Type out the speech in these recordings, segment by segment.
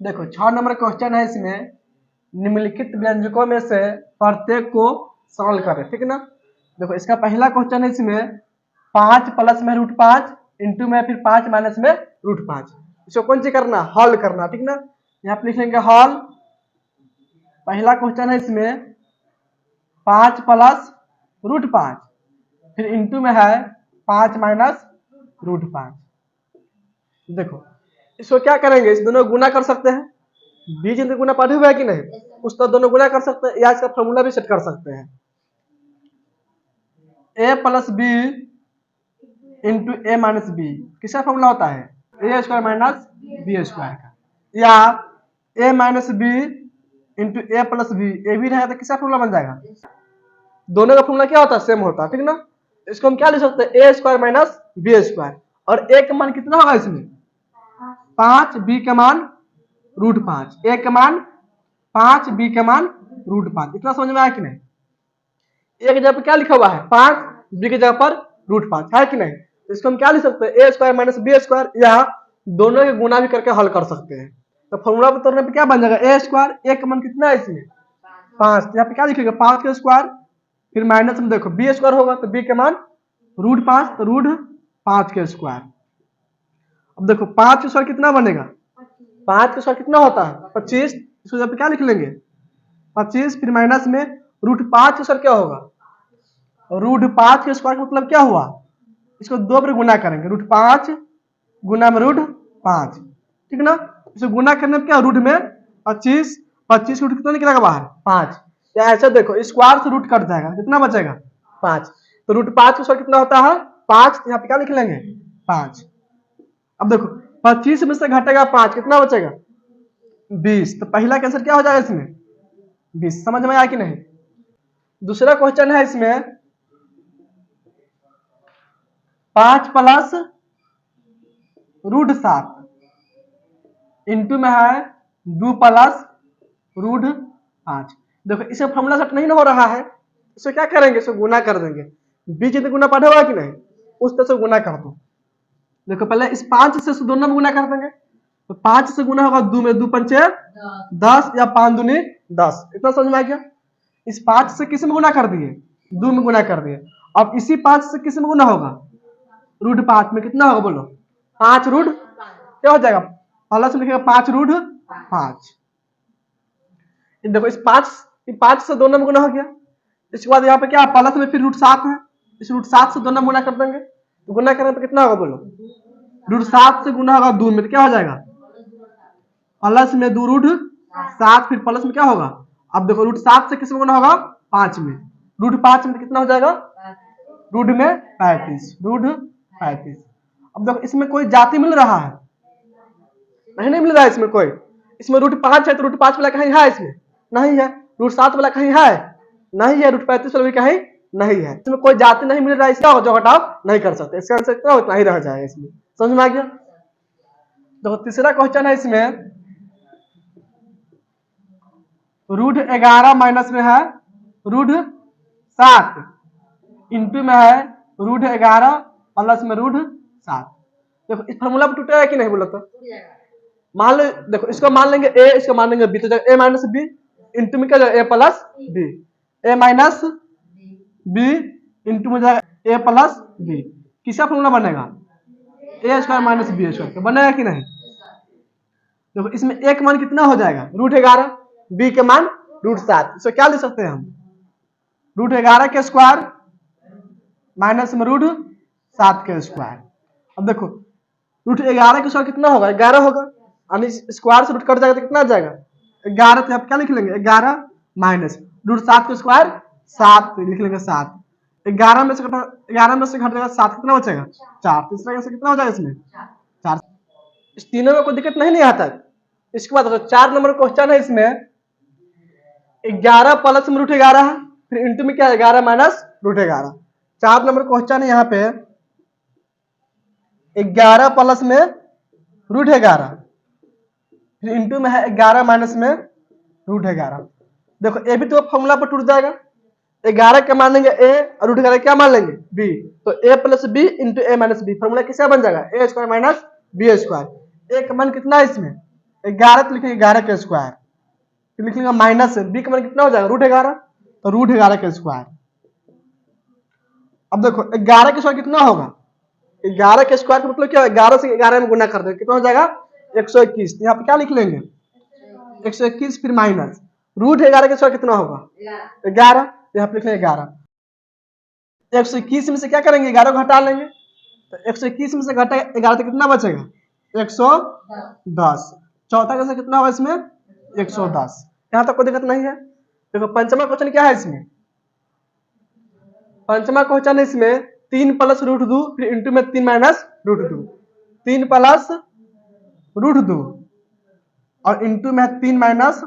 देखो 6 number question है, इसमें निम्नलिखित व्यंजकों में से प्रत्येक को सॉल्व करें, ठीक है ना। देखो इसका पहला क्वेश्चन है, इसमें 5 प्लस में √5 इंटू में फिर 5 माइनस में √5, इसको कौन सी करना, हल करना, ठीक ना। यहाँ पे लिख लेंगे हल। पहला क्वेश्चन है, इसमें 5 प्लस √5 फिर इंटू में है 5 माइनस √5। देखो इसको क्या करेंगे, इस दोनों गुना कर सकते हैं, बीज इंटू गुना पढ़े हुए है कि नहीं, उस तो दोनों गुना कर सकते हैं, या इसका फॉर्मूला भी सेट कर सकते हैं। a plus B into A minus B किसका फॉर्मूला होता है, A square minus B square का, या a minus B into A plus B, A भी रहेगा तो किसका फॉर्मूला बन जाएगा, दोनों का फॉर्मूला क्या होता है, सेम होता है, ठीक ना। इसको हम क्या लिख सकते हैं, ए स्क्वायर माइनस बी स्क्वायर, और ए का मान कितना होगा इसमें 5, बी का मान √5, ए का मान 5, बी का मान √5। इतना समझ में आया कि नहीं। ए की जगह पर क्या लिखा हुआ है 5, बी की जगह पर √5 है कि नहीं। तो इसको हम क्या लिख सकते हैं, ए स्क्वायर माइनस बी स्क्वायर, या दोनों के गुना भी करके हल कर सकते हैं। तो फॉर्मूला पर तोड़ने पे क्या बन जाएगा, ए स्क्वायर, ए का मान कितना है इसमें 5, यहाँ पे क्या लिखेगा 5 का स्क्वायर, फिर माइनस में देखो बी स्क्वायर होगा तो बी का मान √5, तो √5 के स्क्वायर। अब देखो 5 का स्क्वायर कितना बनेगा, 5 का स्क्वायर कितना होता है 25, इसको जब क्या लिख लेंगे 25, फिर माइनस में √5 का स्क्वायर क्या होगा, √5 के स्क्वायर का मतलब क्या हुआ, इसको 2 पर गुना करेंगे, √5 गुना में √5, ठीक ना। इसे गुना करने में क्या, रूट में 25, 25 रूट कितना निकलेगा बाहर 5, या ऐसा देखो स्क्वायर से रूट कट जाएगा, कितना बचेगा 5, तो √5 का स्क्वायर कितना होता है 5, यहाँ पे क्या लिख लेंगे 5। अब देखो 25 में से घटेगा 5, कितना बचेगा 20, तो पहला का आंसर क्या हो जाएगा इसमें 20। समझ में आया कि नहीं। दूसरा क्वेश्चन है, इसमें 5 प्लस √7 इंटू में है 2 प्लस √5। देखो इसे फॉर्मूला सेट नहीं हो रहा है, इसे क्या करेंगे, इसे गुना कर देंगे, बीच में गुना पढ़े हुआ कि नहीं, उस तरह से गुना कर दो। देखो पहले इस 5 से दोनों में गुना कर देंगे, तो 5 से गुना होगा 2 में, 2 पंचे 10, या 5 दूनी 10, इतना समझ में आ गया। इस 5 से किस में गुना कर दिए, 2 में गुना कर दिए। अब इसी 5 से किस में गुना होगा, √5 में, कितना होगा बोलो 5 रूट क्या हो जाएगा, प्लस लिखेगा 5 √5। देखो इस 5 से दोनों में गुना हो गया, इसके बाद यहाँ पे क्या प्लस में फिर √7 है, इस √7 से दोनों में गुना कर देंगे, तो गुना करने पे कितना होगा बोलो, √7 से गुना होगा 2 में, तो क्या हो जाएगा प्लस में 2 √7, फिर प्लस में क्या होगा, अब देखो √7 से किस में गुना होगा 5 में, √5 में कितना हो जाएगा रूट में 35, √35। अब देखो इसमें कोई जाति मिल रहा है, नहीं मिल रहा है इसमें कोई, इसमें √5 है तो √5 वाला कहीं है, इसमें नहीं है, √7 वाला कहीं है नहीं है, √35 वाला भी कहीं नहीं है, इसमें कोई जाति नहीं मिल रहा है, इसका जो घटाव नहीं कर सकते, इसका आंसर कितना उतना ही रह जाएगा इसमें। समझ में आ गया। देखो तीसरा क्वेश्चन है, इसमें √11 माइनस में है √7 इंटू में है √11 प्लस में √7। देखो इस फॉर्मूला पर टूटेगा कि नहीं बोलो तो, मान लो देखो इसको मान लेंगे ए, इसको मान लेंगे बी, तो ए माइनस बी इंटू में क्या जाएगा ए प्लस बी, ए माइनस बी इंटू में जाएगा ए प्लस बी, किसका फॉर्मूला बनेगा ए स्क्वायर माइनस बी स्क्वायर, बनेगा कि नहीं। देखो इसमें ए का मान कितना हो जाएगा √11, बी के मान √7, इसको क्या लिख सकते हैं हम √11 के स्क्वायर माइनस में √7 के स्क्वायर। अब देखो √11 के स्क्वायर कितना होगा 11 होगा, यानी स्क्वायर से रूट कट जाएगा तो कितना आ जाएगा 11, तो आप क्या लिख लेंगे 11 माइनस √7 के स्क्वायर 7, लिख लेंगे 7, 11 में से घट जाएगा 7, कितना बचेगा 4, तीसरा कैसे कितना हो जाएगा इसमें 4। इस तीनों में कोई दिक्कत नहीं आता। इसके बाद 4 नंबर क्वेश्चन है, इसमें 11 प्लस में √11 है, फिर इंटू में क्या है 11 माइनस √11। 4 नंबर क्वेश्चन है, यहाँ पे 11 प्लस में √11 फिर इंटू में है 11 माइनस में √11। देखो ए भी तो फॉर्मूला पर टूट जाएगा, 11 क्या मान लेंगे ए और √11 क्या मान लेंगे बी, तो ए plus B into A minus B, formula किसका बन जाएगा ए स्क्वायर माइनस बी स्क्वायर। ए का मान कितना है इसमें 11 तो लिखेंगे 11 का स्क्वायर, फिर लिखेंगे माइनस बी का मान कितना हो जाएगा √11, तो √11 का स्क्वायर। अब देखो 11 का स्क्वायर कितना होगा, 11 के स्क्वायर का मतलब क्या है, 11 से 11 में गुना कर देंगे कितना हो जाएगा 121। यहाँ पे क्या लिख लेंगे 121, फिर माइनस √11 के स्क्वायर कितना होगा 11, यहाँ पे लिख लेंगे 11। 121 में से क्या करेंगे 11 को हटा लेंगे, तो 121 में से घटा 11 तो कितना बचेगा 110। चौथा कैसे कितना होगा इसमें 110। यहाँ तक कोई दिक्कत नहीं है। देखो पंचमा क्वेश्चन क्या है इसमें, पंचमा क्वेश्चन है इसमें 3 प्लस √2 फिर इंटू में 3 माइनस √2, 3 प्लस √2 और इंटू में 3 माइनस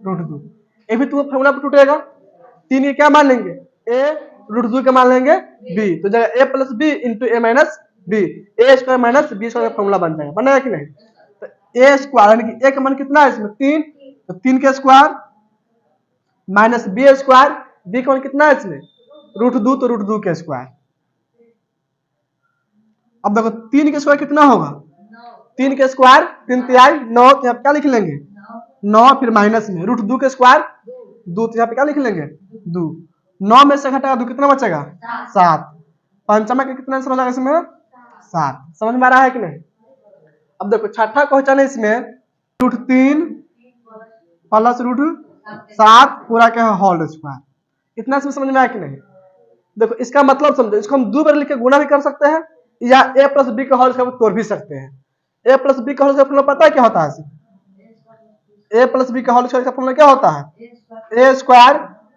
√2। ये भी तुम्हें फॉर्मूला पर टूटेगा। 3 के क्या मान लेंगे a, √2 के मान लेंगे b, तो जगह a plus B into A minus B, A square minus B square का फॉर्मूला बन जाएगा, बनेगा कि नहीं। तो ए स्क्वायर यानी कि ए का मान कितना है इसमें 3, तो 3 के square minus B square, B का मान कितना है इसमें √2, तो √2 के स्क्वायर। अब देखो 3 के स्क्वायर कितना होगा 3 के स्क्वायर 3 तिहाई 9, तो यहाँ पे क्या लिख लेंगे 9, फिर माइनस में √2 के स्क्वायर 2, तो यहाँ पे क्या लिख लेंगे 2, 9 में से घटाएगा 2 कितना बचेगा 7। पंचमा का कितना आंसर हो जाएगा इसमें 7। समझ में आ रहा है कि नहीं। अब देखो छठा क्वेश्चन है इसमें √3 प्लस √7 पूरा क्या है होल स्क्वायर। इतना इसमें समझ में आया कि नहीं। देखो इसका मतलब समझो, इसको हम 2 बार लिख के गुणा भी कर सकते हैं या a प्लस बी का होल स्क्वायर तोड़ भी सकते हैं। a प्लस बी का होल स्क्वायर पता है क्या होता है, a प्लस बी का होल स्क्वायर का फॉर्मूला क्या होता है a स्क्वायर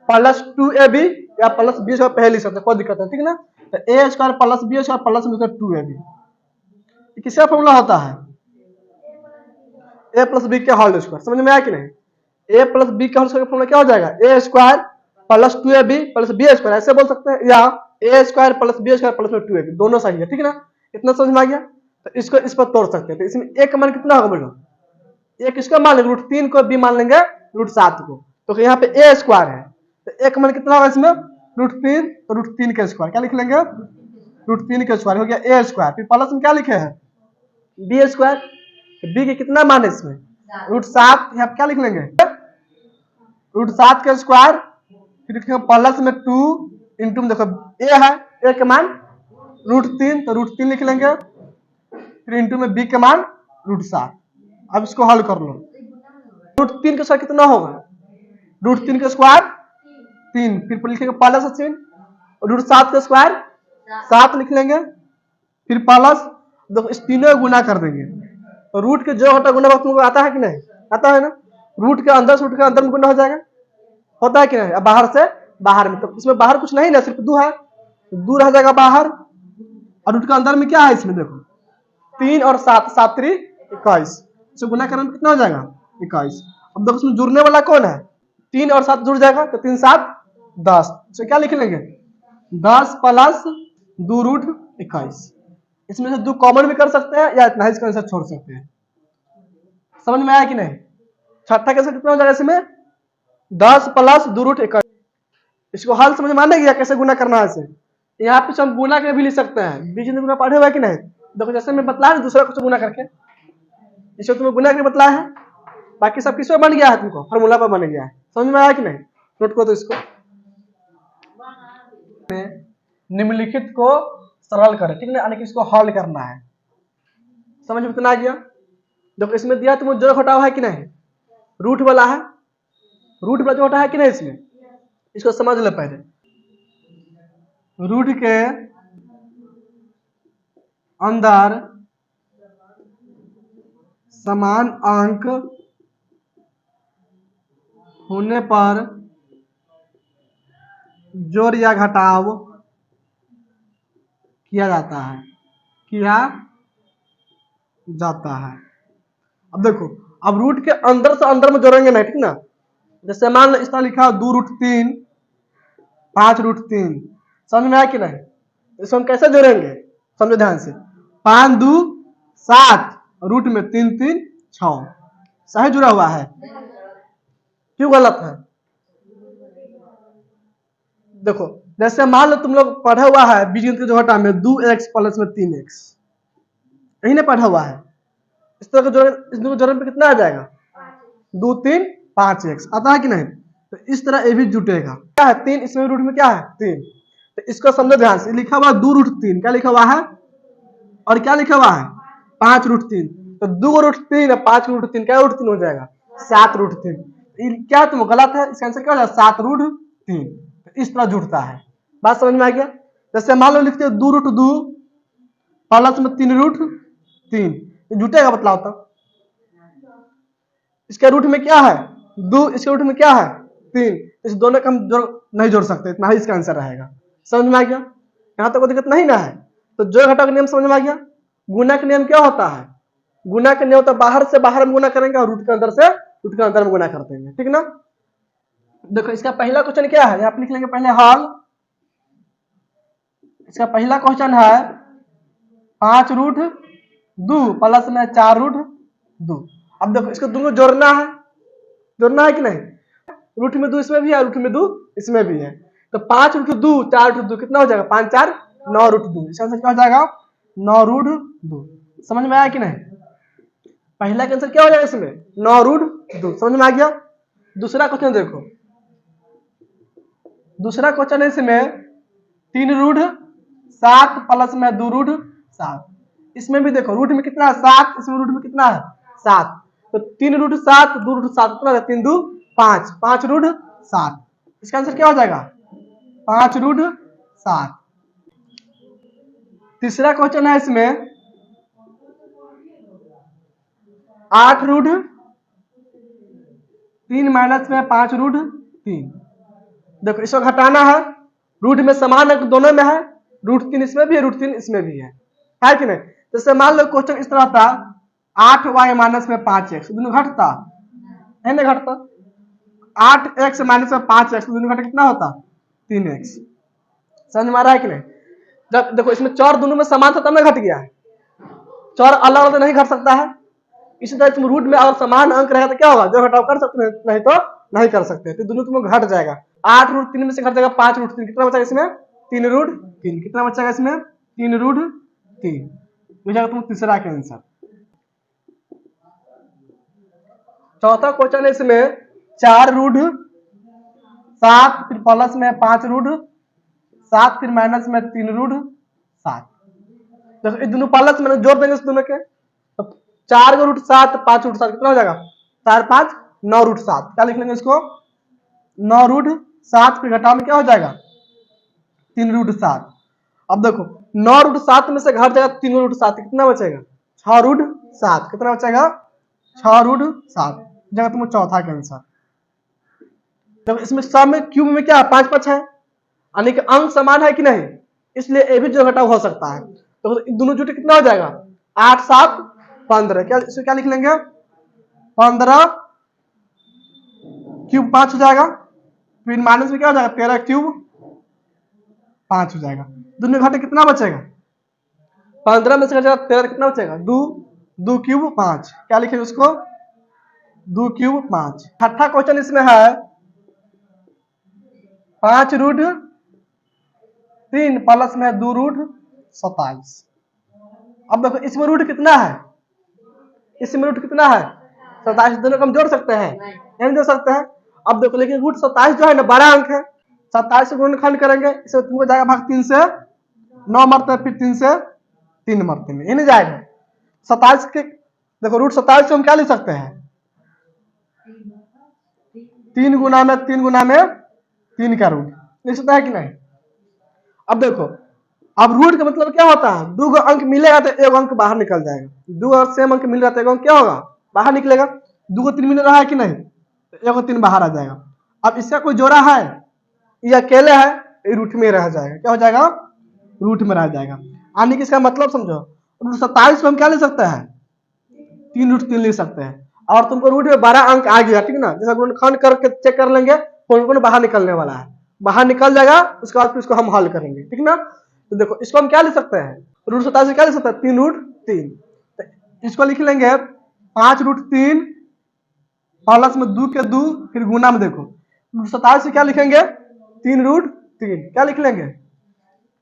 प्लस 2ab या प्लस बी स्क्वायर पहले लिख सकते हैं, कोई दिक्कत नहीं, ठीक ना। तो a square plus B square plus में 2ab किसका फॉर्मूला होता है a प्लस बी का होल स्क्वायर। समझ में आया कि नहीं। a प्लस बी का होल स्क्वायर का फॉर्मूला क्या हो जाएगा a square plus 2ab plus B square, ऐसे बोल सकते हैं, या a square plus B square plus में 2ab, दोनों सही है, ठीक है ना। इतना समझ में आ गया। तो इसको इस पर तोड़ सकते हैं। तो इसमें a का मान कितना होगा बोलो, एक किसका मान लेंगे √3 को, b मान लेंगे √7 को, तो यहाँ पे a स्क्वायर है, तो a का मान कितना होगा इसमें √3, तो √3 का स्क्वायर क्या लिख लेंगे √3 का स्क्वायर हो गया a स्क्वायर, फिर प्लस में क्या लिखे हैं b स्क्वायर, b के कितना मान है इसमें √7, यहाँ पे क्या लिख लेंगे √7 का स्क्वायर, फिर लिखेंगे प्लस में 2 इंटू में देखो a है, a का मान √3, तो √3 लिख लेंगे, फिर इंटू में b का मान √7। अब इसको हल कर लो। √3 का स्क्वायर कितना होगा √3 का स्क्वायर 3, फिर लिखेंगे प्लस चिन्ह, √7 का स्क्वायर 7 लिख लेंगे, फिर प्लस देखो इस तीनों गुना कर देंगे, तो रूट के जो होता गुना तुमको आता है कि नहीं, आता है ना। रूट के अंदर से रूट के अंदर में गुना हो जाएगा, होता है कि नहीं। अब बाहर से बाहर में, तो इसमें बाहर कुछ नहीं ना, सिर्फ 2 है, तो 2 रह जाएगा बाहर, और रूट के अंदर में क्या है इसमें देखो 3 और 7, 7 3 21, इसे गुना करने में कितना हो जाएगा 21। अब देखो इसमें जुड़ने वाला कौन है 3 और 7 जुड़ जाएगा, तो 3 7 10, इसे क्या लिख लेंगे 10 प्लस 2 √21। इसमें से 2 कॉमन भी कर सकते हैं या इतना इसका आंसर छोड़ सकते हैं। समझ में आया कि नहीं। छठा कैसे कितना हो जाएगा इसमें 10 प्लस 2 √21। इसको हल समझ में आने गया कैसे गुना करना है इसे। यहाँ पे हम गुना के भी लिख सकते हैं, बीच में गुना पढ़े हुआ कि नहीं। देखो जैसे मैं बतलाया दूसरा कुछ गुना करके, इसे तुम्हें गुना करके बतलाया है, बाकी सब किस पे बन गया है तुमको फॉर्मूला पर बन गया है। समझ में आया कि नहीं, नोट करो। तो इसको निम्नलिखित को सरल करें, ठीक है, यानी कि इसको हल करना है। समझ में इतना आ गया। देखो इसमें दिया तुम्हें जो घटाव है कि नहीं, रूट वाला है, रूट वाला जो घटा है कि नहीं इसमें, इसको समझ लो पहले। रूट के अंदर समान अंक होने पर जोड़ या घटाव किया जाता है, किया जाता है। अब देखो, अब रूट के अंदर से अंदर में जोड़ेंगे नहीं, ठीक ना। जैसे मान लो इस तरह लिखा 2 √3 5 √3, समझ में आया कि नहीं। इसको हम कैसे जोड़ेंगे समझो ध्यान से। 5 2 7, रूट में 3 3 6, सही जुड़ा हुआ है, क्यों गलत है। देखो जैसे मान लो तुम लोग पढ़ा हुआ है बीजगणित के जो घटा में 2x प्लस में 3x, यही ना पढ़ा हुआ है। इस तरह का जोड़, इस दोनों जोड़ने पे कितना आ जाएगा? 2 3 5 x आता है कि नहीं? तो इस तरह ये भी जुटेगा। क्या है? 3, इसमें रूट में क्या है? 3। तो इसको समझो ध्यान से, लिखा हुआ 2√3, क्या लिखा हुआ है? और क्या लिखा हुआ है? 5√3। तो 2√3 और 5√3 क्या √3 हो जाएगा? 7√3। क्या तुम गलत है? इसका आंसर क्या हो जाएगा? 7√3। तो इस तरह जुड़ता है। बात समझ में आ गया? जैसे मान लो लिखते हो 2√2 प्लस में 3√3, तो जुटेगा? बतलाओ तो। इसके रूट में क्या है? 2, इसके रूट में क्या है? 3। इस दोनों का हम नहीं जोड़ सकते, इतना ही इसका आंसर रहेगा। समझ में आ गया? यहाँ तक कोई दिक्कत नहीं ना है? तो जोड़ घटाव का नियम समझ में आ गया? गुना का नियम क्या होता है? गुना का नियम होता है बाहर से बाहर में गुना करेंगे और रूट के अंदर से रूट के अंदर में गुना कर देंगे, ठीक ना? देखो इसका पहला क्वेश्चन क्या है, आप लिख लेंगे पहले हल। इसका पहला क्वेश्चन है 5√2 प्लस में 4√2। अब देखो इसको दोनों जोड़ना है कि नहीं? रूट में 2 इसमें भी है, रूट में 2 इसमें भी है। तो 5√2 4√2 कितना हो जाएगा? 5 4 9√2। इसका आंसर क्या हो जाएगा? 9√2। समझ में आया कि नहीं? पहला का आंसर क्या हो जाएगा इसमें? 9√2। समझ में आ गया? दूसरा क्वेश्चन देखो, दूसरा क्वेश्चन है इसमें 3√7 प्लस में 2√7। इसमें भी देखो रूट में कितना है? 7। इसमें रूट में कितना है? 7। तो 3√7 2√7 कितना है? 3 2 5 5√7। इसका आंसर क्या हो जाएगा? 5√7। तीसरा क्वेश्चन है इसमें 8√3 माइनस में 5√3। देखो इसको घटाना है, रूट में समान अंक दोनों में है, √3 इसमें भी है, √3 इसमें भी है कि नहीं? जैसे मान लो क्वेश्चन इस तरह था 8y माइनस में 5x, दोनों घटता है नहीं? घटता। 8x माइनस में 5x, दोनों घटा कितना होता? 3x। समझ में आ रहा है कि नहीं? जब देखो इसमें चौर दोनों में समान था तब ना घट गया है, चौर अलग अलग नहीं घट सकता है। इसी तरह इसमें रूट में अगर समान अंक रहेगा तो क्या होगा? जो घटाव कर सकते हैं, नहीं तो नहीं कर सकते। तो दोनों तुम्हें घट जाएगा। 8√3 में से घट जाएगा 5√3, कितना बचेगा इसमें? 3√3। कितना बचेगा इसमें? 3√3। बुझेगा तुम तीसरा का आंसर। चौथा क्वेश्चन है इसमें 4√7 फिर प्लस में 5√7 फिर माइनस में 3√7। देखो इस दोनों प्लस में जोड़ देंगे इस दोनों के, तो 4√7 5√7 कितना हो जाएगा? 4 5 9√7। क्या लिख लेंगे इसको? 9√7 फिर घटाव में क्या हो जाएगा? 3√7। अब देखो 9√7 में से घट जाएगा 3√7, कितना बचेगा? 6√7। कितना बचेगा? 6√7। जगह तुम्हें चौथा का आंसर। जब इसमें सब में क्यूब में क्या है? 5 5 है, यानी कि अंक समान है कि नहीं? इसलिए ये भी जो घटाव हो सकता है। तो दोनों जुटे कितना हो जाएगा? 8 7 15। क्या इसमें क्या लिख लेंगे? 15 क्यूब 5 हो जाएगा, फिर माइनस में क्या हो जाएगा? 13 क्यूब 5 हो जाएगा। दोनों घटे कितना बचेगा? 15 में से घट जाएगा 13, कितना बचेगा? 2 2 क्यूब 5। क्या लिखेंगे उसको? 2 क्यूब 5। छठा क्वेश्चन इसमें है 5√3 प्लस में 2√27। अब देखो इसमें रूट कितना है? इसमें रूट कितना है? 27। दोनों को हम जोड़ सकते हैं? नहीं जोड़ सकते हैं। अब देखो लेकिन √27 जो है ना बड़ा अंक है, 27 से गुणनखंड करेंगे, इसमें तुमको जाएगा भाग 3 से 9 मरते, फिर 3 से 3 मरते में, ये नहीं जाएगा। 27 के देखो √27 से हम क्या लिख सकते हैं? 3 गुना में 3 गुना में 3 का रूट लिख सकता है कि नहीं? अब देखो अब रूट का मतलब क्या होता है? 2 अंक मिलेगा तो 1 अंक बाहर निकल जाएगा। 2 सेम अंक मिल रहा है तो 1 अंक क्या होगा? बाहर निकलेगा। 2 को 3 मिल रहा है कि नहीं? तो 1 को 3 बाहर आ जाएगा। अब इसका कोई जोड़ा है? ये अकेले है, ये रूट में रह जाएगा। क्या हो जाएगा? रूट में रह जाएगा। यानी कि इसका मतलब समझो, 27 को हम क्या ले सकते हैं? 3√3 लिख सकते हैं। और तुमको रूट में 12 अंक आ गया, ठीक ना? जैसा गुणनखंड करके चेक कर लेंगे, कौन बाहर निकलने वाला है, बाहर निकल जाएगा, उसके बाद फिर इसको हम हल करेंगे, ठीक ना? तो देखो इसको हम क्या लिख सकते हैं? √27 क्या लिख सकते हैं? 3√3। तो इसको लिख लेंगे 5√3 प्लस में 2 के 2 फिर गुना में देखो 27 से क्या लिखेंगे? 3√3। क्या लिख लेंगे?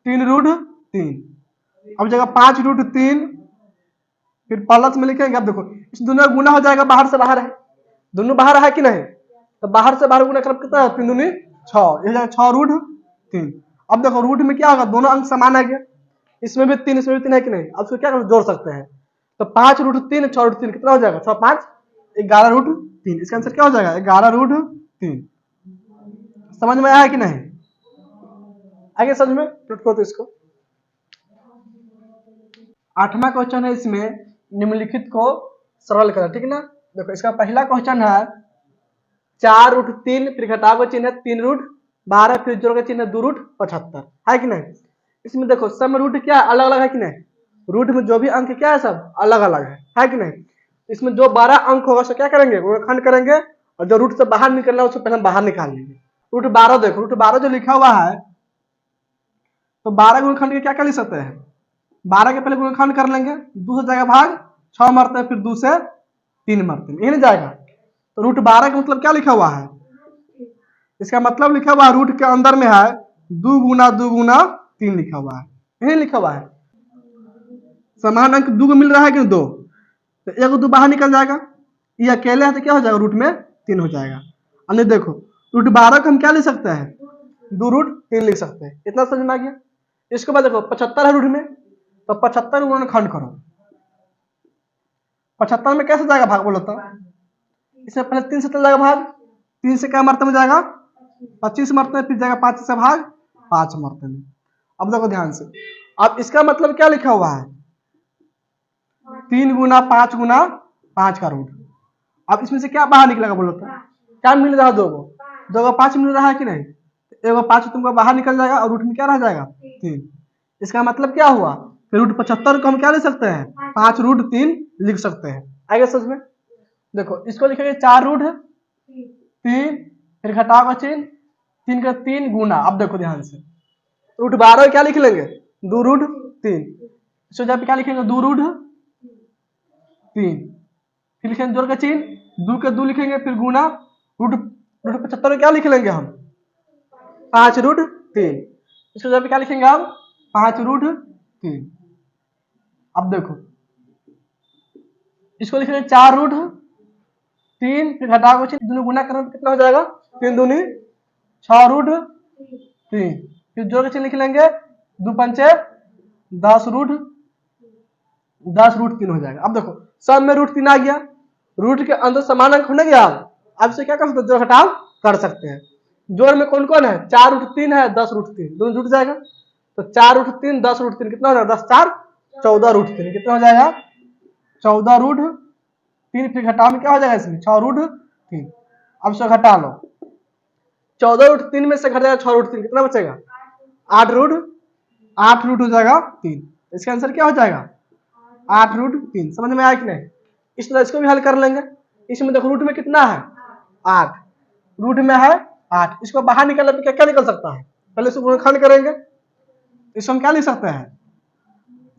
3√3। अब जगह 5√3 फिर प्लस में लिखेंगे। अब देखो इस दोनों का गुना हो जाएगा, बाहर से बाहर है, दोनों बाहर है कि नहीं, तो बाहर से बाहर गुना करब कितना है, 3 दूनी 6, ये हो जाएगा 6 रूट 3। अब देखो रूट में क्या होगा, दोनों अंक समान आ गया, इसमें भी 3 इसमें भी 3 है कि नहीं। अब इसको क्या जोड़ सकते हैं, तो 5 रूट 3 6 रूट 3 कितना हो जाएगा, 6 5 11 रूट 3। इसका आंसर क्या हो जाएगा, 11 रूट 3। समझ में आया कि नहीं, आगे समझ में नोट करो तो इसको। 8वां क्वेश्चन है, इसमें निम्नलिखित को सरल करें, ठीक ना। देखो इसका पहला क्वेश्चन है 4 रूट 3 फिर घटाव का चिन्ह 3 रूट 12 फिर जोड़ का चिन्ह 2 रूट 75 है कि नहीं। इसमें देखो सम रूट क्या अलग अलग है कि नहीं, रूट में जो भी अंक क्या है सब अलग अलग है कि नहीं। इसमें जो 12 अंक होगा उसको क्या करेंगे, गुणनखंड करेंगे, और जो रूट से बाहर निकलना है उसको पहले बाहर निकाल लेंगे। रूट 12 देखो, रूट 12 जो लिखा हुआ है, तो 12 गुणनखंड के क्या कर लिख सकते हैं, 12 के पहले गुणनखंड कर लेंगे, 2 से जाएगा भाग 6 मरते हैं, फिर 2 से 3 मरते हैं, ये नहीं जाएगा। तो रूट 12 का मतलब क्या लिखा हुआ है, इसका मतलब लिखा हुआ है रूट के अंदर में है 2 गुना 3 लिखा हुआ है, यही लिखा हुआ है। समान अंक 2 को मिल रहा है कि 2, तो 1 2 बाहर निकल जाएगा, ये अकेले है तो क्या हो जाएगा, रूट में 3 हो जाएगा। अन्य देखो रूट 12 को हम क्या लिख सकते हैं, 2 रूट 3 लिख सकते हैं, इतना समझ में आ गया। इसके बाद देखो 75 है रूट में, तो 75 गुणनखंड करो, 75 में कैसे जाएगा भाग बोलो तो, इसमें पहले 3 से चल जाएगा भाग, 3 से क्या मरते में जाएगा 25 मरते में, फिर जाएगा 5 से भाग 5 मरते में। अब देखो ध्यान से, अब इसका मतलब क्या लिखा हुआ है, 3 गुना 5 गुना 5 का रूट। अब इसमें से क्या बाहर निकलेगा बोलो तो, क्या मिल रहा है, 2 को 5 मिल रहा है कि नहीं, 1 को 5 तुमको बाहर निकल जाएगा और रूट में क्या रह जाएगा 3। इसका मतलब क्या हुआ, फिर रूट 75 को हम क्या लिख सकते हैं, 5 रूट 3 लिख सकते हैं। आगे समझ में, देखो इसको लिखेंगे 4 रूट 3 फिर घटाव का चिन्ह 3 का 3 गुना। अब देखो ध्यान से, रूट 12 क्या लिख लेंगे, 2 रूट 3, इसको जब क्या लिखेंगे 2 रूट 3, फिर लिखेंगे जोड़ का चिन्ह 2 के 2 लिखेंगे, फिर गुना रूट 75 क्या लिख लेंगे हम 5 रूट 3, इसको जब क्या लिखेंगे हम 5 रूट 3। अब देखो इसको लिखेंगे 4 रूट 3 फिर घटाव को दोनों गुना करने पर कितना हो जाएगा, 3 दूनी 6 रूट 3, फिर जोड़ के चिन्ह लिख लेंगे 2 पंचे 10 रूट 3 हो जाएगा। अब देखो सब में रूट 3 आ गया, रूट के अंदर समान अंक होने गया, अब इसे क्या कर सकते हैं, जोड़ घटाव कर सकते हैं। जोड़ में कौन कौन है, 4 रूट 3 है, 10 रूट 3 दोनों जुट जाएगा, तो 4 रूट 3 10 रूट 3 कितना हो जाएगा, 10 4 14 रूट 3 कितना हो जाएगा 14 रूट 3, फिर घटाव में क्या हो जाएगा इसमें 6 रूट 3। अब इसे घटा लो, 14 रूट 3 में से घट जाएगा 6 रूट 3 कितना बचेगा 8 रूट हो जाएगा 3। इसका आंसर क्या हो जाएगा 8 रूट 3। समझ में आया कि नहीं। इस तरह इसको भी हल कर लेंगे। इसमें देखो रूट में कितना है 8, रूट में है 8, इसको बाहर निकालने पर क्या क्या निकल सकता है, पहले इसको गुणनखंड करेंगे, इसको हम क्या लिख सकते हैं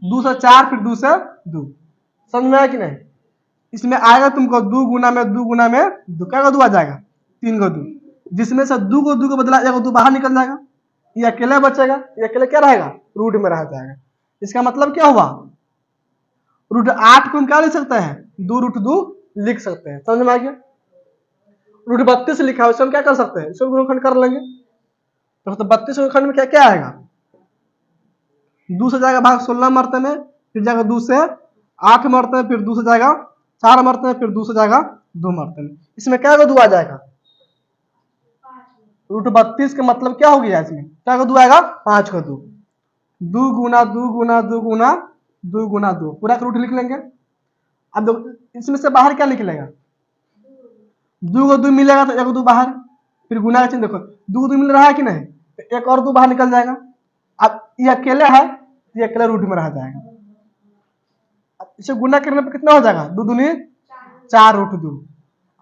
2 से 4 फिर 2 से 2। समझ में आया कि नहीं। इसमें आएगा तुमको 2 गुना में 2 क्या का 2 आ जाएगा 3 का 2, जिसमें से 2 को 2 को बदला जाएगा, 2 बाहर निकल जाएगा, ये अकेले बचेगा, ये अकेले क्या रहेगा रूट में रह जाएगा। इसका मतलब क्या हुआ, रूट 8 को हम क्या लिख सकते हैं 2 रूट 2 लिख सकते हैं। समझ में आ गया। रूट 32 लिखा है, उसको हम क्या कर सकते हैं, इसको गुणनखंड कर लेंगे, तो 32 गुणनखंड में क्या क्या आएगा, 2 से जाएगा भाग 16 मरते में, फिर जाएगा 2 से 8 मरते हैं, फिर 2 से जाएगा 4 मरते हैं, फिर 2 से जाएगा 2 मरते में। इसमें क्या का 2 आ जाएगा, रूट 32 का मतलब क्या हो गया, इसमें क्या का 2 आएगा 5 का 2, 2 गुना 2 गुना 2 गुना 2 गुना 2 पूरा का रूट लिख लेंगे। अब देखो इसमें से बाहर क्या निकलेगा, 2 को 2 मिलेगा तो 1 2 बाहर, फिर गुना का चिन्ह देखो 2 2 मिल रहा है कि नहीं, तो 1 और 2 बाहर निकल जाएगा। अब ये अकेले है, ये अकेले रूट में रह जाएगा। इसे गुना करने पर कितना हो जाएगा 2 दूनी 4 रूट 2।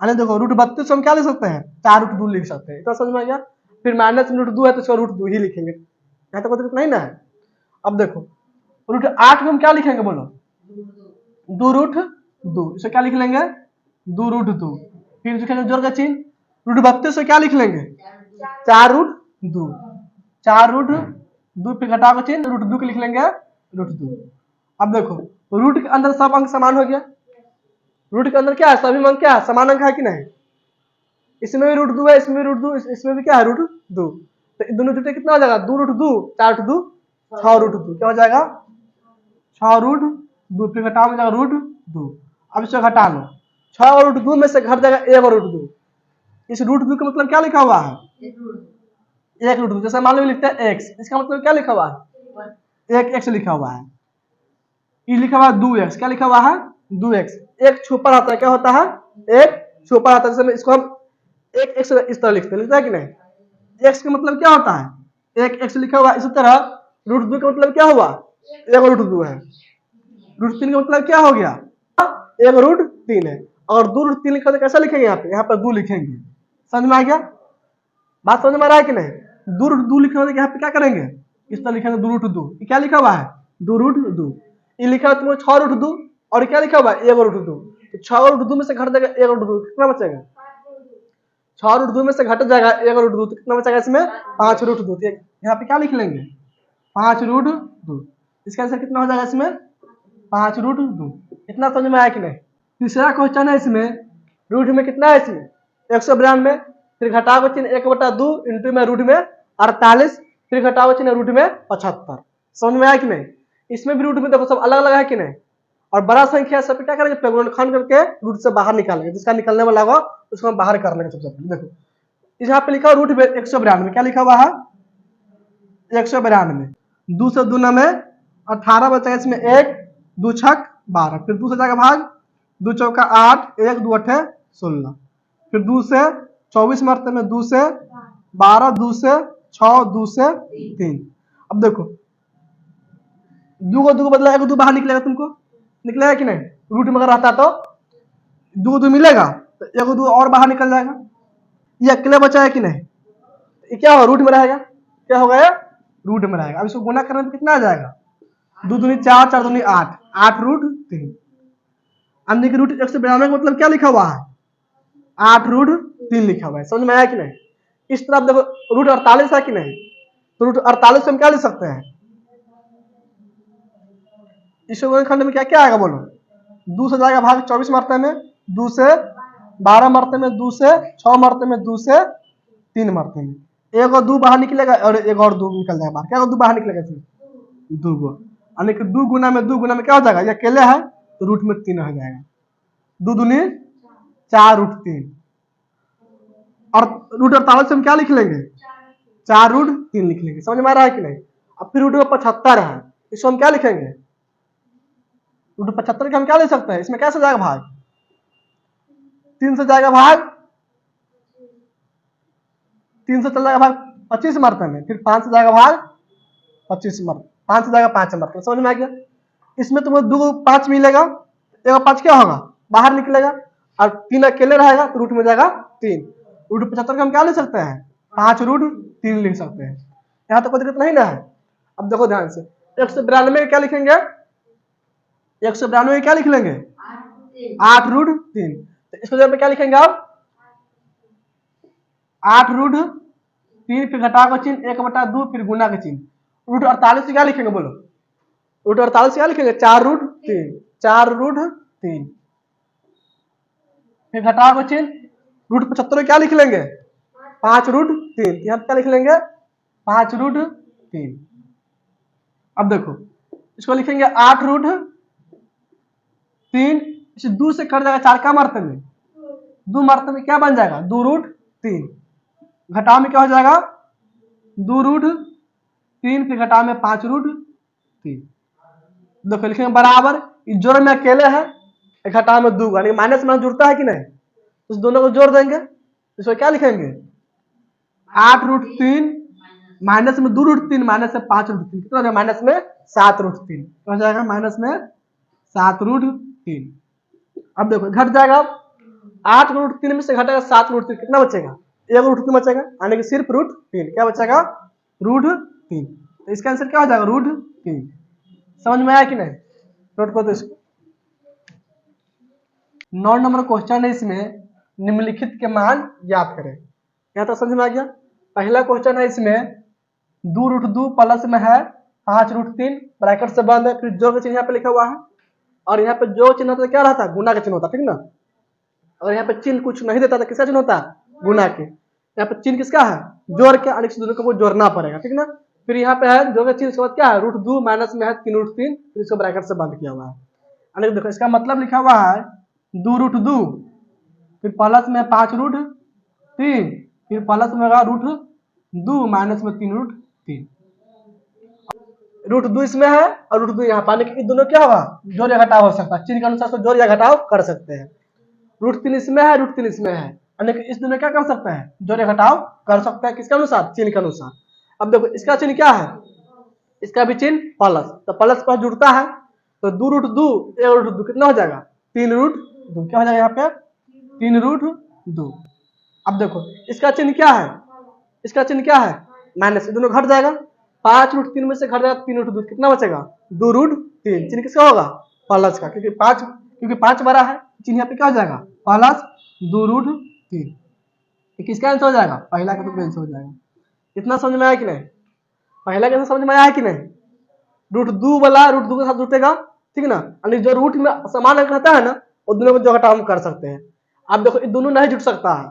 अरे देखो रूट 32 हम क्या लिख सकते हैं 4 रूट 2 लिख सकते हैं, इतना समझ में आ गया। फिर माइनस रूट 2 है तो इसका रूट 2 ही लिखेंगे, यहाँ तक तो नहीं ना है। अब देखो रूट 8 को हम क्या लिखेंगे बोलो 2 रूट 2, इसे क्या लिख लेंगे 2 रूट 2, फिर लिखेंगे जोड़ का चिन्ह, रूट 32 से क्या लिख लेंगे 4 रूट 2, 4 रूट 2 फिर घटाव का चिन्ह रूट 2 के लिख लेंगे रूट 2। अब देखो रूट के अंदर सब अंक समान हो गया, रूट के अंदर क्या है, सभी अंक क्या है, समान अंक है कि नहीं। इसमें भी रूट 2 है, इसमें भी रूट 2, इसमें भी क्या है रूट 2, तो दोनों जुटे कितना हो जाएगा, 2 रूट 2, 4 रूट 2, 6 रूट 2, क्या हो जाएगा 6 रूट 2, फिर घटाओ में जाएगा रूट 2। अब इसको घटा लो, 6 रूट 2 में से घट जाएगा 1 रूट 2। इस रूट 2 का मतलब क्या लिखा हुआ है, 1 रूट 2, जैसे मान लो लिखते हैं x, इसका मतलब क्या लिखा हुआ है, 1x लिखा हुआ है, ये लिखा हुआ है 2x, क्या लिखा हुआ है 2x, एक छुपा रहता है, क्या होता है एक छुपा रहता है, जैसे इसको हम एक x इस तरह लिखते हैं, लिखता है कि नहीं, x का मतलब क्या होता है, एक x लिखा हुआ है। इसी तरह रूट 2 का मतलब क्या हुआ, 1 रूट 2 है, रूट 3 का मतलब क्या हो गया, 1 रूट 3 है, और 2 रूट 3 लिखा तो कैसा लिखेंगे, यहाँ पर 2 लिखेंगे, समझ में आ गया, बात समझ में आ रहा है कि नहीं, 2 रूट 2 लिखा तो यहाँ पे क्या करेंगे, इस तरह लिखेंगे 2 रूट 2, क्या लिखा हुआ है 2 रूट 2, ये लिखा है तुमको 6 रूट 2, और क्या लिखा हुआ है 1 रूट 2, तो 6 रूट 2 में से घट जाएगा 1 रूट 2, कितना बचेगा, 6 रूट 2 में से घट जाएगा 1 रूट 2, तो कितना बचेगा इसमें 5 रूट 2, यहाँ पे क्या लिख लेंगे 5 रूट 2, इसका आंसर कितना हो जाएगा इसमें 5 रूट 2, इतना समझ में आया कि नहीं। तीसरा क्वेश्चन है, इसमें रूट में कितना है, इसमें 192, फिर घटाओ चिन्ह 1/2 इंटू में रूट में 48, फिर घटाओ चिन्ह रूट में 75, समझ में आया कि नहीं। इसमें भी रूट में देखो सब अलग अलग है कि नहीं, और बड़ा संख्या सब क्या करेंगे, गुणनखंड करके रूट से बाहर निकालेंगे, जिसका निकलने वाला होगा उसको हम बाहर कर लेंगे सबसे पहले। देखो इस यहाँ पे लिखा रूट में 192, क्या लिखा हुआ है 192, 2 से 2 में 18 बचेगा, इसमें 1 2 छक 12, फिर 2 से जाएगा भाग, 2 चौका 8, 1 2 8 16, फिर 2 से 24 मरते में 2 से 12, 2 से 6, 2 से 3। अब देखो 2 को 2 को बदला 1 2 बाहर निकलेगा, तुमको निकलेगा कि नहीं, रूट में अगर रहता तो 2 2 मिलेगा, तो 1 2 और बाहर निकल जाएगा, ये अकेले बचा है कि नहीं, ये क्या होगा रूट में रहेगा, क्या होगा ये रूट में रहेगा। अब इसको गुना करने में कितना आ जाएगा, 2 दूनी 4, 4 दूनी 8, 8 रूट 3, अन्य के रूट 192 का मतलब क्या लिखा हुआ है 8 रूट 3 लिखा हुआ है, समझ में आया कि नहीं। इस तरफ देखो रूट 48 है कि नहीं, तो रूट 48 से हम क्या लिख सकते हैं, इस खंड में क्या क्या आएगा बोलो, 2 से जाएगा भाग 24 मरते में, 2 से 12 मरते में, 2 से 6 मरते में, 2 से 3 मरते में, 1 और 2 बाहर निकलेगा, और 1 और 2 निकल जाएगा बाहर, क्या 2 बाहर निकलेगा इसमें 2 गो, यानी कि 2 गुना में क्या हो जाएगा, ये अकेले है तो रूट में 3 हो जाएगा, 2 दूनी 4 रूट 3, और रूट 48 से हम क्या लिख लेंगे 4 रूट 3 लिख लेंगे, समझ में आ रहा है कि नहीं। अब फिर रूट में 75 है, इसको हम क्या लिखेंगे, रूट 75 का हम क्या ले सकते हैं, इसमें कैसे जाएगा भाग, 3 से जाएगा भाग, 3 से चल जाएगा भाग 25 मरते में, फिर 5 से जाएगा भाग 25 मरते, 5 से जाएगा 5 मरते, समझ में आ गया। इसमें तुम्हें 2 5 मिलेगा, 1 5 क्या होगा बाहर निकलेगा, और 3 अकेले रहेगा तो रूट में जाएगा 3, रूट 75 का हम क्या ले सकते हैं 5 रूट 3 लिख सकते हैं, यहाँ तो कोई दिक्कत नहीं ना है। अब देखो ध्यान से 192 क्या लिखेंगे, 192 क्या लिख लेंगे 8 रूट 3, तो इसको जगह पे क्या लिखेंगे आप 8 रूट 3, फिर घटा का चिन्ह 1/2, फिर गुना का चिन्ह, रूट 48 से क्या लिखेंगे बोलो, रूट 48 क्या लिखेंगे 4 रूट 3, 4 रूट 3, फिर घटा का चिन्ह, रूट 75 क्या लिख लेंगे 5 रूट 3, यहाँ क्या लिख लेंगे 5 रूट 3। अब देखो इसको लिखेंगे 8 रूट 3, इसे 2 से कट जाएगा 4 का मरते में, 2 मरते में क्या बन जाएगा 2 रूट 3, घटाव में क्या हो जाएगा 2 रूट 3, फिर घटाव में 5 रूट 3। देखो लिखेंगे बराबर, जोड़ में अकेले है, घटाव में 2, यानी माइनस में जुड़ता है कि नहीं, उस दोनों को जोड़ देंगे, इसको क्या लिखेंगे 8 रूट 3 माइनस में 2 रूट 3 माइनस में 5 रूट 3, कितना हो जाएगा माइनस में 7 रूट 3, हो जाएगा माइनस में 7 रूट 3। अब देखो घट जाएगा 8 रूट 3 में से घटेगा 7 रूट 3, कितना बचेगा 1 रूट 3 बचेगा, यानी कि सिर्फ रूट 3, क्या बचेगा रूट 3, तो इसका आंसर क्या हो जाएगा रूट 3। समझ में आया कि नहीं, नोट करो इसको। 9 नंबर क्वेश्चन है, इसमें निम्नलिखित के मान ज्ञात करें, यहाँ तो समझ में आ गया। पहला क्वेश्चन है, इसमें 2 रूट 2 प्लस में है 5√3 ब्रैकेट से बंद है, फिर जोड़ का चिन्ह यहाँ पे लिखा हुआ है, और यहाँ पे जो चिन्ह होता है क्या रहता है, गुना का चिन्ह होता है, ठीक ना। और यहाँ पे चिन्ह कुछ नहीं देता था, किसका चिन्ह होता है, गुना के। यहाँ पे चिन्ह किसका है, जोड़ के, और दोनों को जोड़ना पड़ेगा, ठीक ना। फिर यहाँ पे है जोड़ का चिन्ह, इसके बाद क्या है, √2 माइनस में है 3√3, फिर इसको ब्रैकेट से बंद किया हुआ है। देखो इसका मतलब लिखा हुआ है 2√2, फिर प्लस में 5√3, फिर प्लस में होगा √2 माइनस में 3√3। √2 इसमें है और √2 यहाँ पाने के दोनों क्या होगा, जोड़ या घटाव हो सकता है, चिन्ह के अनुसार से जोड़ या घटाव कर सकते हैं। √3 इसमें है, √3 इसमें है, इस दोनों क्या कर सकते हैं, जोड़ या घटाव कर सकते हैं, किसके अनुसार, चिन्ह के अनुसार। अब देखो इसका चिन्ह क्या है, इसका भी चिन्ह प्लस, तो प्लस पर जुड़ता है, तो 2√2 कितना हो जाएगा, 3√2, क्या हो जाएगा यहाँ पे 3√2। अब देखो इसका चिन्ह क्या है, इसका चिन्ह क्या है, माइनस, दोनों घट जाएगा, 5√3 में से घट जाएगा 3√2, कितना बचेगा 2√3, चिन्ह किसका होगा, प्लस का, क्योंकि 5 बड़ा है, चिन्ह यहाँ पे क्या हो जाएगा, प्लस 2√3। किसका आंसर हो जाएगा, पहला का तो आंसर हो जाएगा। इतना समझ में आया कि नहीं, पहला का समझ में आया कि नहीं, √2 वाला √2 के साथ जुटेगा, ठीक ना, यानी जो रूट में समान अंक रहता है ना, वो दोनों को जो घटाव हम कर सकते हैं। अब देखो ये दोनों नहीं जुट सकता है,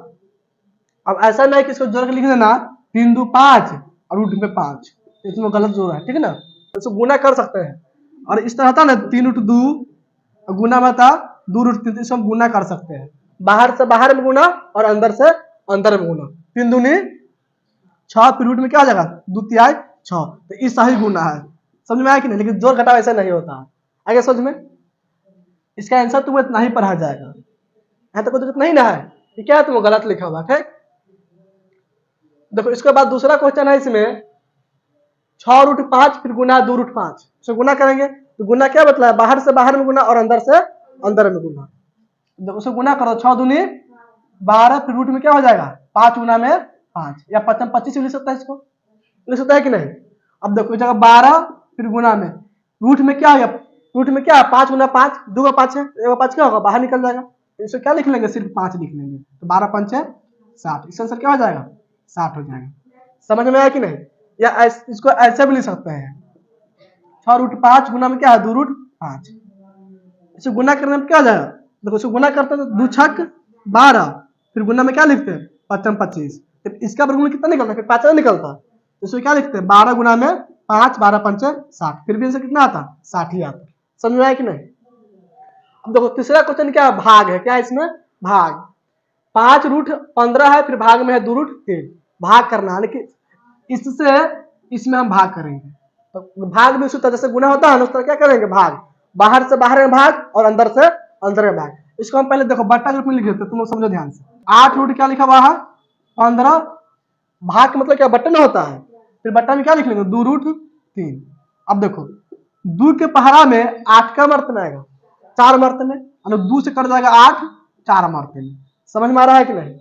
अब ऐसा नहीं कि इसको जोड़ के लिख देना 3 2 5 और रूट में 5, इसमें गलत जोड़ है, ठीक है ना, इसको गुना कर सकते हैं। और इस तरह था ना 3√2 गुना में था 2√3, इसको हम गुना कर सकते हैं, बाहर से बाहर में गुना और अंदर से अंदर में गुना, 3 दूनी 6, फिर रूट में क्या हो जाएगा 2 तिहाई 6, तो ये सही गुना है। समझ में आया कि नहीं, लेकिन जोड़ घटाव ऐसा नहीं होता है, आगे समझ में। इसका आंसर तुम्हें इतना ही पढ़ा जाएगा, यहाँ तक तो नहीं ना है, ये क्या है तुम्हें गलत लिखा हुआ, ठीक। देखो इसके बाद दूसरा क्वेश्चन है, इसमें 6√5 फिर गुना 2√5, इसको गुना करेंगे, तो गुना क्या बतला है, बाहर से बाहर में गुना और अंदर से अंदर में गुना, देखो उसको गुना करो, 6 दूनी 12, फिर रूट में क्या हो जाएगा 5 गुना में 5, या 25 लिख सकता है, इसको लिख सकता है कि नहीं। अब देखो इस जगह 12 फिर गुना में, रूट में क्या हो गया, रूट में क्या है 5 गुना 5, 2 का 5 है, 1 का 5 क्या होगा, बाहर निकल जाएगा, इसको क्या लिख लेंगे, सिर्फ 5 लिख लेंगे, तो 12 5 60, इसका आंसर क्या हो जाएगा 60 हो जाएगा। समझ में आया कि नहीं, या इसको ऐसे भी लिख सकते हैं, 6√5 गुना में क्या है 2√5, इसे गुना करने में क्या हो जाएगा, देखो इसको गुना करते हैं तो 2 6 12, फिर गुना में क्या लिखते हैं 5 25, इसका वर्गमूल कितना निकलता है, फिर 5 निकलता है, तो इसको क्या लिखते हैं 12 गुना में 5, 12 5 60, फिर भी इनसे कितना आता 60 ही आता। समझ में आया कि नहीं। अब देखो तीसरा क्वेश्चन क्या है, भाग है, क्या है इसमें भाग, 5√15 है, फिर भाग में है 2√3, भाग करना है, लेकिन इससे इसमें हम भाग करेंगे, तो भाग में उसी तरह से गुना होता है, उस तरह क्या करेंगे भाग, बाहर से बाहर में भाग और अंदर से अंदर में भाग। इसको हम पहले देखो बट्टा के रूप में लिख देते, तुम लोग समझो ध्यान से, 8 क्या लिखा हुआ है 15, भाग का मतलब क्या बट्टा में होता है, फिर बट्टा में क्या लिख लेंगे 2√3। अब देखो 2 के पहाड़ा में 8 का मर्तन आएगा 4 मर्तन में, 2 से कट जाएगा 8 4 मर्तन में, समझ में आ रहा है कि नहीं।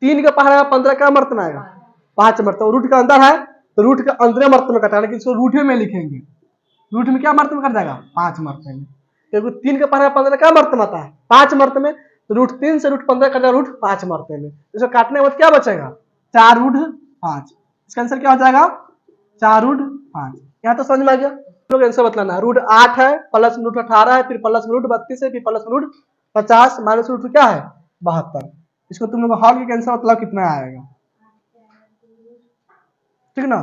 3 के पहाड़ा में 15 का मर्तन आएगा 5 मर्तन, रूट का अंदर है तो रूट के अंदर मर्तन में कटाना, इसको रूट में लिखेंगे, रूट में क्या मर्तन कट जाएगा 5 मर्तन में, क्योंकि 3 के पहाड़ा में 15 का मर्तन आता है 5 मर्तन में, तो √3 से √15 कट जाएगा √5 मर्तन में, इसको काटने के बाद क्या बचेगा 4√5, इसका आंसर क्या हो जाएगा 4√5। यहाँ तो समझ में आ गया, लोग आंसर बतलाना है, √8 है, प्लस में √18 है, फिर प्लस में √32 है, फिर प्लस में √50 माइनस रूट क्या है 72, इसको तुम लोग हॉल के आंसर मतलब कितना आएगा, ठीक ना।